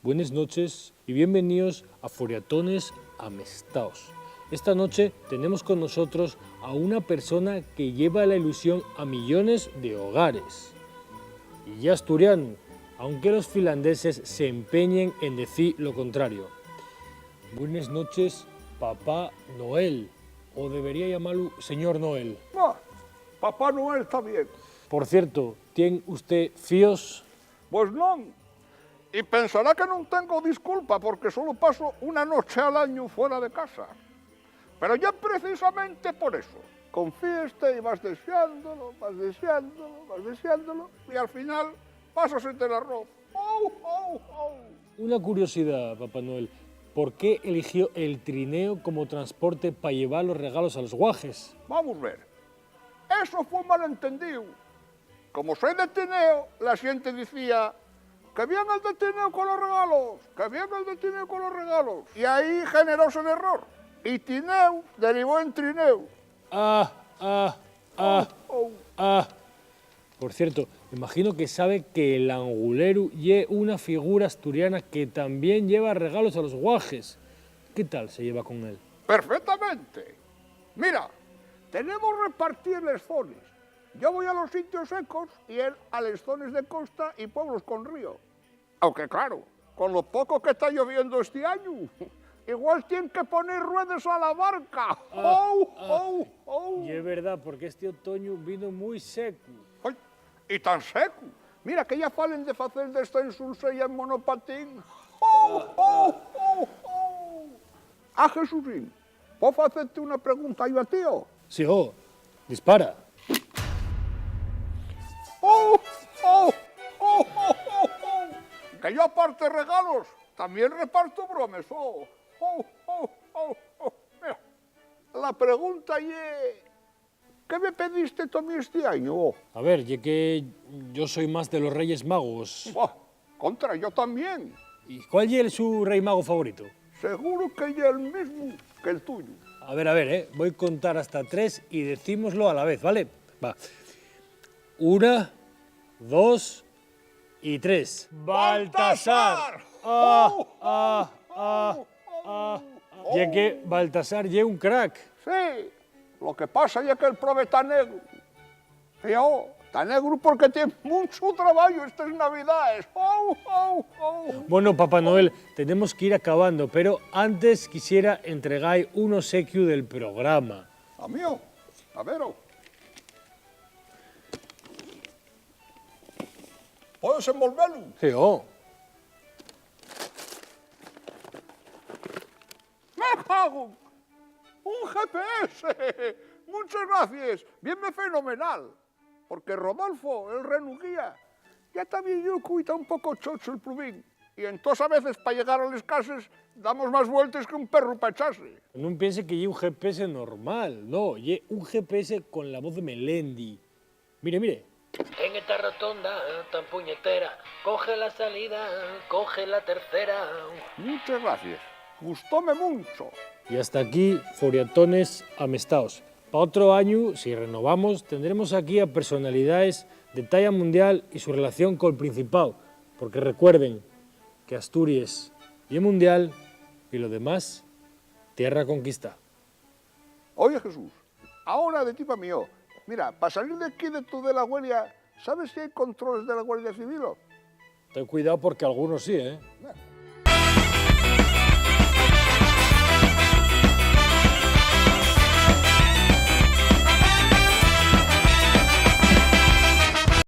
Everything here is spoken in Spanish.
Buenas noches y bienvenidos a Foriatones Amestaos. Esta noche tenemos con nosotros a una persona que lleva la ilusión a millones de hogares. Y ya asturiano, aunque los finlandeses se empeñen en decir lo contrario. Buenas noches, Papá Noel, o debería llamarlo Señor Noel. No, Papá Noel está bien. Por cierto, ¿tiene usted fíos? Pues non. Y pensará que non tengo disculpa porque solo paso una noche al año fuera de casa. Pero ya precisamente por eso, confíeste y vas deseándolo, y al final pasas entre el arroz. ¡Oh, oh, oh! Una curiosidad, Papá Noel. ¿Por qué eligió el trineo como transporte para llevar los regalos a los guajes? Vamos a ver. Eso fue un malentendido. Como soy de Tineo, la gente decía que bien el de Tineo con los regalos, que bien el de Tineo con los regalos. Y ahí generóse el error. Y Tineu derivó en Trineu. Por cierto, me imagino que sabe que el angulero lle una figura asturiana que también lleva regalos a los guajes. ¿Qué tal se lleva con él? Perfectamente. Mira, tenemos repartir les zones. Yo voy a los sitios secos y él a les zones de costa y pueblos con río. Aunque claro, con lo poco que está lloviendo este año, igual tienen que poner ruedas a la barca. Y es verdad, porque este otoño vino muy seco. Ay, y tan seco. Mira, que ya falen de hacer descensos y en monopatín. Jesúsín, ¿puedo hacerte una pregunta yo a tío? Sí, dispara. Que yo aparte regalos, también reparto bromes. Mira, la pregunta es, ¿qué me pediste tú a mí este año? A ver, ya que yo soy más de los Reyes Magos. Contra, yo también. ¿Y cuál es su rey mago favorito? Seguro que es el mismo que el tuyo. A ver, voy a contar hasta 3 y decímoslo a la vez, ¿vale? Va. 1, 2 y 3. ¡Baltasar! Ya que Baltasar es un crack. Sí, lo que pasa es que el prove está negro. Está negro porque tiene mucho trabajo estas navidades. Bueno, Papá Noel, tenemos que ir acabando, pero antes quisiera entregar un obsequio del programa. ¿A mío? A ver. ¿Puedes envolverlo? Sí, ¡Me cago! ¡Un GPS! Muchas gracias. Viene fenomenal. Porque Rodolfo, el renuguía, ya también yo cuida un poco chocho el plumín. Y entonces a veces para llegar a las casas damos más vueltas que un perro para echarse. No piense que lleve un GPS normal, no, lleve un GPS con la voz de Melendi. Mire. En esta rotonda tan puñetera, coge la salida, coge la tercera. Muchas gracias. Gustóme mucho. Y hasta aquí, Foriatones Amestaos. Para otro año, si renovamos, tendremos aquí a personalidades de talla mundial y su relación con el Principado. Porque recuerden que Asturias y mundial y lo demás, tierra conquistada. Oye, Jesús, ahora de ti para mío. Mira, para salir de aquí de tu de la Guardia, ¿sabes si hay controles de la Guardia Civil? Ten cuidado porque algunos sí, ¿eh? Bueno.